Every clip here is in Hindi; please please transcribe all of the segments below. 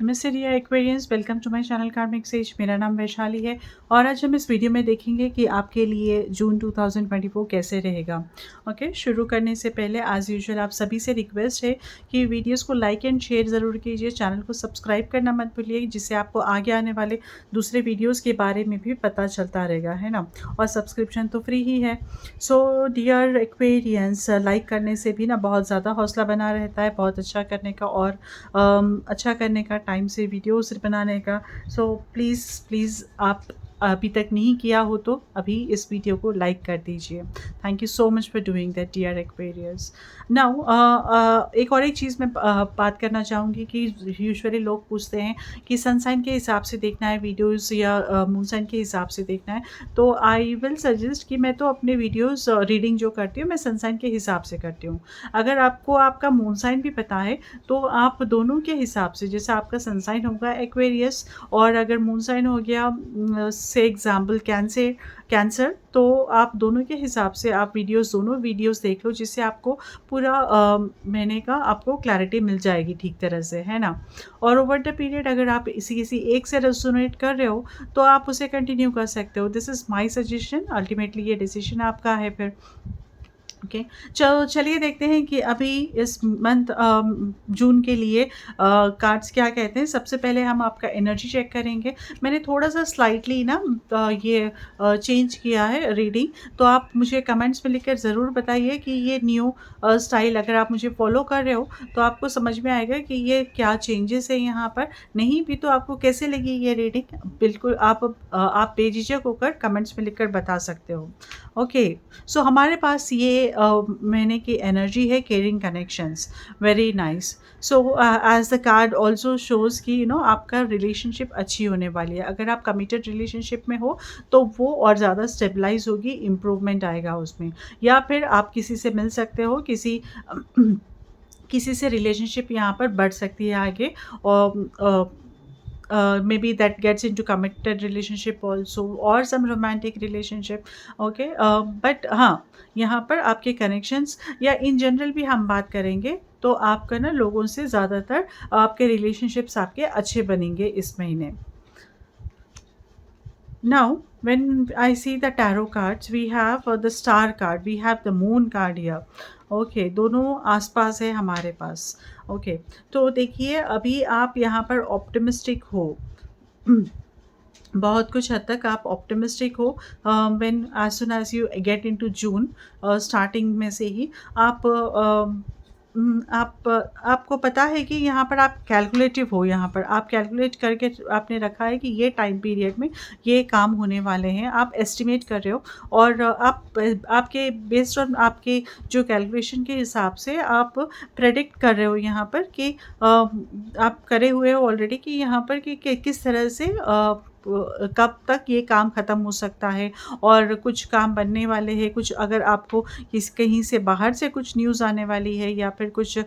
नमस्ते dear aquarians, welcome to my channel karmic sage. मेरा नाम वैशाली है और आज हम इस वीडियो में देखेंगे कि आपके लिए जून 2024 कैसे रहेगा। ओके, शुरू करने से पहले एज़ यूजुअल आप सभी से रिक्वेस्ट है कि वीडियोस को लाइक एंड शेयर ज़रूर कीजिए, चैनल को सब्सक्राइब करना मत भूलिए, जिससे आपको आगे आने वाले दूसरे वीडियोज़ के बारे में भी पता चलता रहेगा, है ना। और सब्सक्रिप्शन तो फ्री ही है। सो डियर एक्वेरियंस, लाइक करने से भी ना बहुत ज़्यादा हौसला बना रहता है बहुत अच्छा करने का और अच्छा करने का, टाइम से वीडियोस बनाने का। सो प्लीज़ प्लीज़ आप अभी तक नहीं किया हो तो अभी इस वीडियो को लाइक कर दीजिए। Thank you so much for doing that dear aquarius. Now एक चीज़ मैं बात करना चाहूँगी कि यूजुअली लोग पूछते हैं कि सनसाइन के हिसाब से देखना है वीडियोस या मून साइन के हिसाब से देखना है। तो आई विल सजेस्ट कि मैं तो अपने वीडियोस रीडिंग जो करती हूँ मैं सनसाइन के हिसाब से करती हूँ। अगर आपको आपका मून साइन भी पता है तो आप दोनों के हिसाब से, जैसे आपका सन साइन होगा एक्वेरियस और अगर मून साइन हो गया से एग्जाम्पल कैंसर, तो आप दोनों के हिसाब से आप दोनों वीडियोस देख लो, जिससे आपको पूरा महीने का आपको क्लैरिटी मिल जाएगी ठीक तरह से, है ना। और ओवर द पीरियड अगर आप किसी एक से रेजोनेट कर रहे हो तो आप उसे कंटिन्यू कर सकते हो। This is my suggestion, ultimately ये डिसीजन आपका है फिर। ओके, चलिए देखते हैं कि अभी इस मंथ जून के लिए कार्ड्स क्या कहते हैं। सबसे पहले हम आपका एनर्जी चेक करेंगे। मैंने थोड़ा सा स्लाइटली ना ये चेंज किया है रीडिंग, तो आप मुझे कमेंट्स में लिखकर ज़रूर बताइए कि ये न्यू स्टाइल अगर आप मुझे फॉलो कर रहे हो तो आपको समझ में आएगा कि ये क्या चेंजेस है यहाँ पर। नहीं भी तो आपको कैसे लगी ये रीडिंग, बिल्कुल आप बेझिझक होकर कमेंट्स में लिखकर बता सकते हो। ओके, सो हमारे पास ये महीने की एनर्जी है caring connections, very nice. So as the card also shows कि आपका रिलेशनशिप अच्छी होने वाली है। अगर आप कमिटेड रिलेशनशिप में हो तो वो और ज़्यादा स्टेबलाइज होगी, इम्प्रूवमेंट आएगा उसमें। या फिर आप किसी से मिल सकते हो, किसी से रिलेशनशिप यहाँ पर बढ़ सकती है आगे। और maybe that gets into committed relationship also or some romantic relationship. Okay, but हाँ, यहाँ पर आपके कनेक्शंस या इन जनरल भी हम बात करेंगे तो आपका ना लोगों से ज़्यादातर आपके रिलेशनशिप्स आपके अच्छे बनेंगे इस महीने। Now, when I see the tarot cards, we have the star card, we have the moon card here. Okay, दोनों आसपास है हमारे पास। ओके, तो देखिए अभी आप यहाँ पर ऑप्टिमिस्टिक हो। बहुत कुछ हद तक आप ऑप्टिमिस्टिक हो। When as soon as you get into June, starting में से ही आपको पता है कि यहाँ पर आप कैलकुलेटिव हो। यहाँ पर आप कैलकुलेट करके आपने रखा है कि ये टाइम पीरियड में ये काम होने वाले हैं, आप एस्टिमेट कर रहे हो और आपके बेस्ड ऑन आपके जो कैलकुलेशन के हिसाब से आप प्रेडिक्ट कर रहे हो यहाँ पर कि आप करे हुए हो ऑलरेडी कि यहाँ पर कि किस तरह से कब तक ये काम ख़त्म हो सकता है और कुछ काम बनने वाले हैं। कुछ अगर आपको कहीं से बाहर से कुछ न्यूज़ आने वाली है या फिर कुछ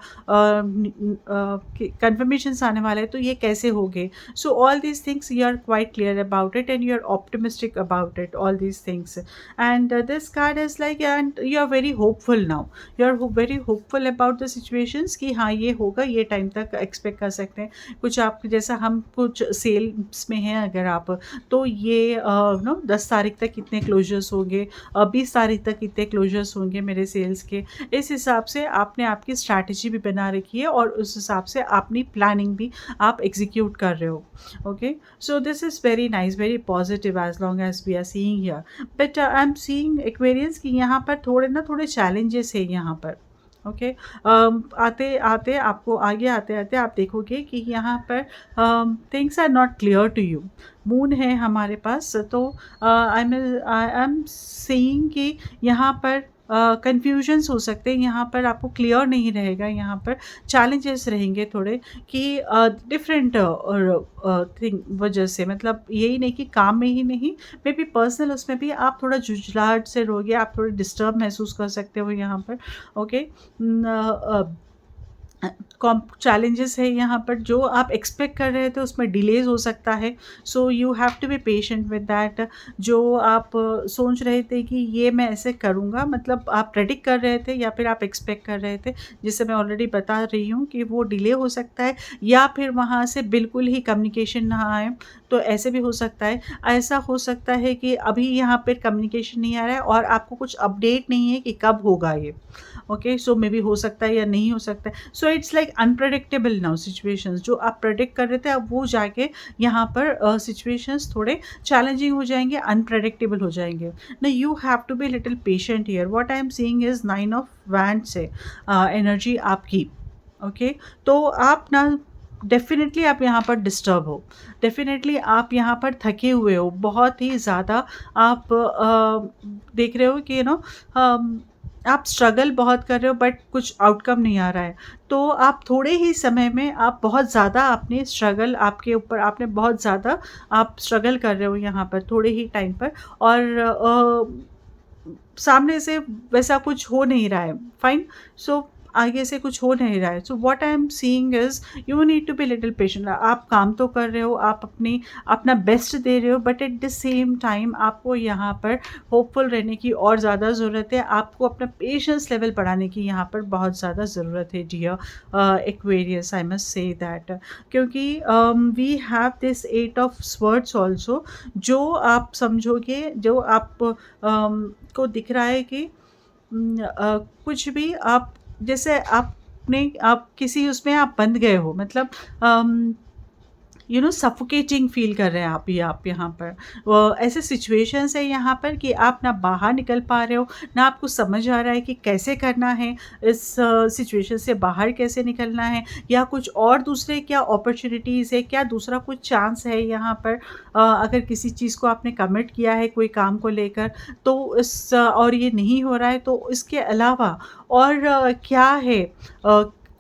कन्फर्मेशंस आने वाले हैं तो ये कैसे होंगे। So all these things you are quite clear about it and you are optimistic about it, all these things. And this card is like, and you are very hopeful now, you are very hopeful about the situations कि हाँ ये होगा, ये टाइम तक एक्सपेक्ट कर सकते हैं। कुछ आप जैसा हम कुछ सेल्स में हैं अगर आप, तो ये 10 तारीख तक कितने क्लोजर्स होंगे, 20 तारीख तक कितने क्लोजर्स होंगे मेरे सेल्स के। इस हिसाब से आपने आपकी स्ट्रैटेजी भी बना रखी है और उस हिसाब से अपनी प्लानिंग भी आप एग्जीक्यूट कर रहे हो। Okay, so this is very nice, very positive as long as we are seeing here. But I am seeing aquarians कि यहाँ पर थोड़े चैलेंजेस है यहाँ पर। ओके, आते आते आपको आगे आते आते आप देखोगे कि यहाँ पर things are not clear to you. Moon है हमारे पास, तो आई एम सेइंग कि यहाँ पर कन्फ्यूजन्स हो सकते हैं, यहाँ पर आपको क्लियर नहीं रहेगा, यहाँ पर चैलेंजेस रहेंगे थोड़े कि डिफरेंट थिंग वजह से, मतलब यही नहीं कि काम में ही नहीं, मे बी पर्सनल उसमें भी आप थोड़ा झुंझलाहट से रहोगे, आप थोड़े डिस्टर्ब महसूस कर सकते हो यहाँ पर। ओके, चैलेंजेस है यहाँ पर, जो आप एक्सपेक्ट कर रहे थे उसमें डिलेज हो सकता है। So you have to be patient with that. जो आप सोच रहे थे कि ये मैं ऐसे करूँगा, मतलब आप प्रेडिक्ट कर रहे थे या फिर आप एक्सपेक्ट कर रहे थे, जिससे मैं ऑलरेडी बता रही हूँ कि वो डिले हो सकता है, या फिर वहाँ से बिल्कुल ही कम्युनिकेशन ना आए, तो ऐसे भी हो सकता है। ऐसा हो सकता है कि अभी यहाँ पर कम्युनिकेशन नहीं आ रहा है और आपको कुछ अपडेट नहीं है कि कब होगा ये। ओके, सो मे बी हो सकता है या नहीं हो सकता है। So it's like unpredictable now situations, जो आप प्रेडिक्ट कर रहे थे अब वो जाके यहाँ पर सिचुएशंस थोड़े चैलेंजिंग हो जाएंगे, अनप्रेडिक्टेबल हो जाएंगे ना। You have to be little patient here. What I am seeing is 9 of wands से एनर्जी आपकी। ओके, तो आप ना डेफ़िनेटली आप यहाँ पर डिस्टर्ब हो, डेफ़िनेटली आप यहाँ पर थके हुए हो, बहुत ही ज़्यादा। आप देख रहे हो कि आप स्ट्रगल बहुत कर रहे हो बट कुछ आउटकम नहीं आ रहा है। तो आप थोड़े ही समय में आप बहुत ज़्यादा अपने स्ट्रगल आपके ऊपर, आपने बहुत ज़्यादा आप स्ट्रगल कर रहे हो यहाँ पर थोड़े ही टाइम पर, और सामने से वैसा कुछ हो नहीं रहा है, फाइन। सो आगे से कुछ हो नहीं रहा है। So what I am seeing is you need to be little patient. आप काम तो कर रहे हो, आप अपना बेस्ट दे रहे हो, but at the same time आपको यहाँ पर होपफुल रहने की और ज़्यादा ज़रूरत है। आपको अपना पेशेंस लेवल बढ़ाने की यहाँ पर बहुत ज़्यादा ज़रूरत है dear Aquarius, I must say that. क्योंकि we have this 8 of swords also, जो आप समझोगे, जो आप को दिख रहा है कि कुछ भी आप, जैसे आप किसी उसमें आप बंध गए हो, मतलब सफोकेटिंग फील कर रहे हैं आप यहाँ पर। ऐसे सिचुएशंस है यहाँ पर कि आप ना बाहर निकल पा रहे हो, ना आपको समझ आ रहा है कि कैसे करना है, इस सिचुएशन से बाहर कैसे निकलना है, या कुछ और दूसरे क्या अपॉर्चुनिटीज़ है, क्या दूसरा कुछ चांस है यहाँ पर। अगर किसी चीज़ को आपने कमिट किया है कोई काम को लेकर, तो और ये नहीं हो रहा है, तो इसके अलावा और क्या है,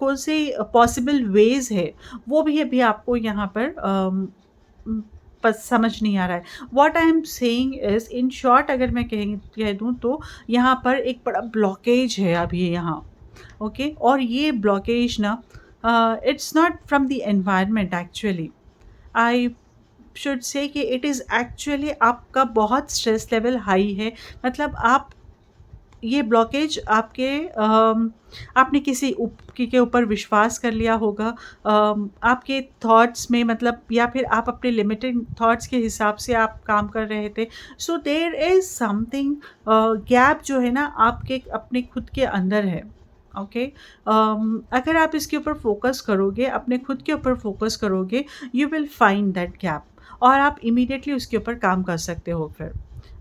कौन से पॉसिबल वेज़ है, वो भी अभी आपको यहाँ पर समझ नहीं आ रहा है। What I am saying is, in short अगर मैं कह दूँ तो यहाँ पर एक बड़ा ब्लॉकेज है अभी यहाँ। ओके, और ये ब्लॉकेज ना it's not from the environment actually. I should say कि इट इज़ एक्चुअली आपका बहुत स्ट्रेस लेवल हाई है। मतलब आप, ये ब्लॉकेज आपके आपने किसी के ऊपर विश्वास कर लिया होगा, आपके थॉट्स में, मतलब, या फिर आप अपने लिमिटेड थॉट्स के हिसाब से आप काम कर रहे थे। So there is something gap जो है ना आपके अपने खुद के अंदर है। ओके, अगर आप इसके ऊपर फोकस करोगे, अपने खुद के ऊपर फोकस करोगे, you will find that gap, और आप इमीडिएटली उसके ऊपर काम कर सकते हो फिर,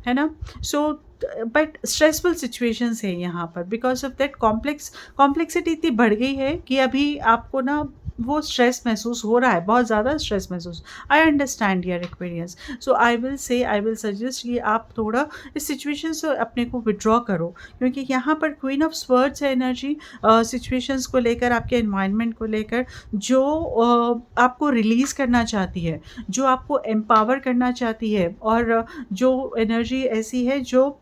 है ना। सो बट स्ट्रेसफुल सिचुएशंस है यहाँ पर, बिकॉज ऑफ दैट कॉम्प्लेक्सिटी इतनी बढ़ गई है कि अभी आपको ना वो स्ट्रेस महसूस हो रहा है, बहुत ज़्यादा स्ट्रेस महसूस। I understand your experience. So I will suggest कि आप थोड़ा इस सिचुएशन से अपने को विड्रॉ करो, क्योंकि यहाँ पर क्वीन ऑफ स्वर्ड्स है एनर्जी, सिचुएशंस को लेकर, आपके एनवायरनमेंट को लेकर, जो आपको रिलीज़ करना चाहती है, जो आपको एम्पावर करना चाहती है, और जो एनर्जी ऐसी है जो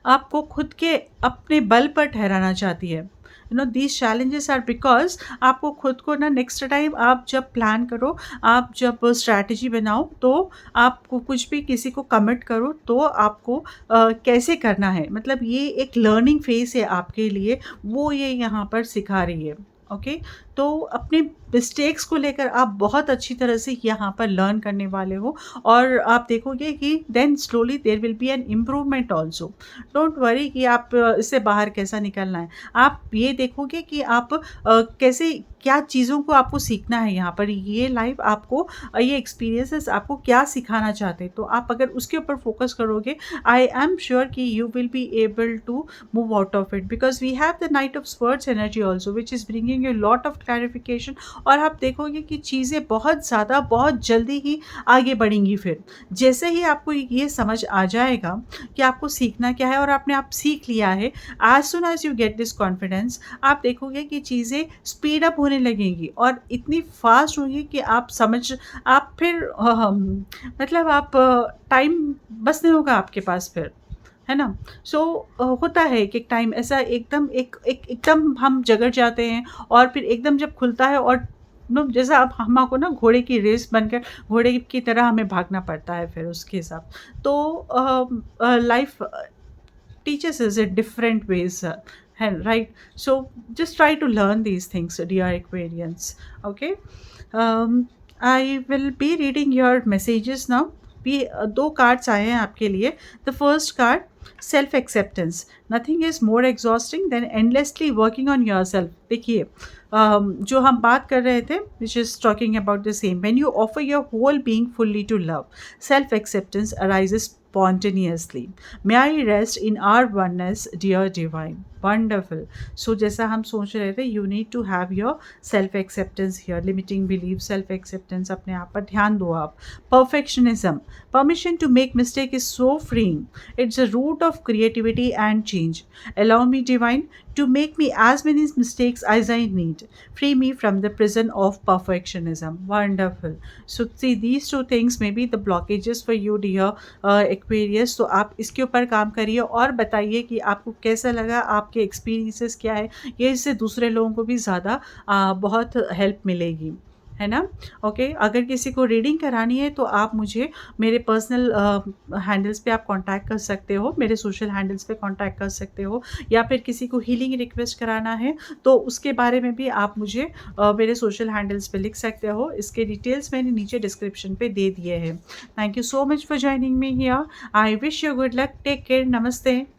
आपको खुद के अपने बल पर ठहराना चाहती है। दीज चैलेंजेस आर बिकॉज आपको खुद को ना, नेक्स्ट टाइम आप जब प्लान करो, आप जब स्ट्रैटेजी बनाओ, तो आपको कुछ भी किसी को कमिट करो, तो आपको कैसे करना है, मतलब ये एक लर्निंग फेज है आपके लिए, वो ये यहाँ पर सिखा रही है। ओके, तो अपने मिस्टेक्स को लेकर आप बहुत अच्छी तरह से यहाँ पर लर्न करने वाले हो, और आप देखोगे कि then slowly there will be an improvement also. Don't worry कि आप इससे बाहर कैसा निकलना है। आप ये देखोगे कि आप कैसे, क्या चीज़ों को आपको सीखना है यहाँ पर, ये लाइफ आपको ये एक्सपीरियंसेस आपको क्या सिखाना चाहते हैं, तो आप अगर उसके ऊपर फोकस करोगे, आई एम श्योर कि you will be able to move out of it, because we have the knight of swords energy also which is bringing you lot of clarification, और आप देखोगे कि चीज़ें बहुत ज़्यादा, बहुत जल्दी ही आगे बढ़ेंगी। फिर जैसे ही आपको ये समझ आ जाएगा कि आपको सीखना क्या है, और आपने आप सीख लिया है, as soon as you get this confidence, आप देखोगे कि चीज़ें स्पीड अप होने लगेंगी, और इतनी फास्ट होंगी कि आप फिर मतलब आप टाइम बस नहीं होगा आपके पास फिर, है ना? सो होता है कि एक टाइम ऐसा एकदम एकदम हम जगड़ जाते हैं और फिर एकदम जब खुलता है और जैसा अब हमको ना घोड़े की रेस बनकर घोड़े की तरह हमें भागना पड़ता है फिर उसके हिसाब। तो life teaches us in different ways, right? So just try to learn these things, dear Aquarians. Okay. I will be reading your messages now. भी दो कार्ड्स आए हैं आपके लिए। The first card, self acceptance. Nothing is more exhausting than endlessly working on your self. देखिए, जो हम बात कर रहे थे, which is talking about the same, when you offer your whole being fully to love, self acceptance arises spontaneously. May I rest in our oneness, dear divine. Wonderful. So जैसा हम सोच रहे थे, you need to have your self acceptance here. Limiting belief, self acceptance, अपने आप पर ध्यान दो आप. Perfectionism, permission to make mistake is so freeing. It's a root of creativity and change. Allow me, divine, to make me as many mistakes as I need. Free me from the prison of perfectionism. Wonderful. So see, these two things may be the blockages for you, dear Aquarius. तो आप इसके ऊपर काम करिए और बताइए कि आपको कैसा लगा, आपके एक्सपीरियंसेस क्या है। ये इससे दूसरे लोगों को भी ज़्यादा बहुत हेल्प मिलेगी, है ना? ओके, अगर किसी को रीडिंग करानी है तो आप मुझे मेरे पर्सनल हैंडल्स पे आप कांटेक्ट कर सकते हो, मेरे सोशल हैंडल्स पे कांटेक्ट कर सकते हो, या फिर किसी को हीलिंग रिक्वेस्ट कराना है तो उसके बारे में भी आप मुझे मेरे सोशल हैंडल्स पे लिख सकते हो। इसके डिटेल्स मैंने नीचे डिस्क्रिप्शन पे दे दिए हैं। Thank you so much for joining me here. I wish you good luck. Take care. नमस्ते।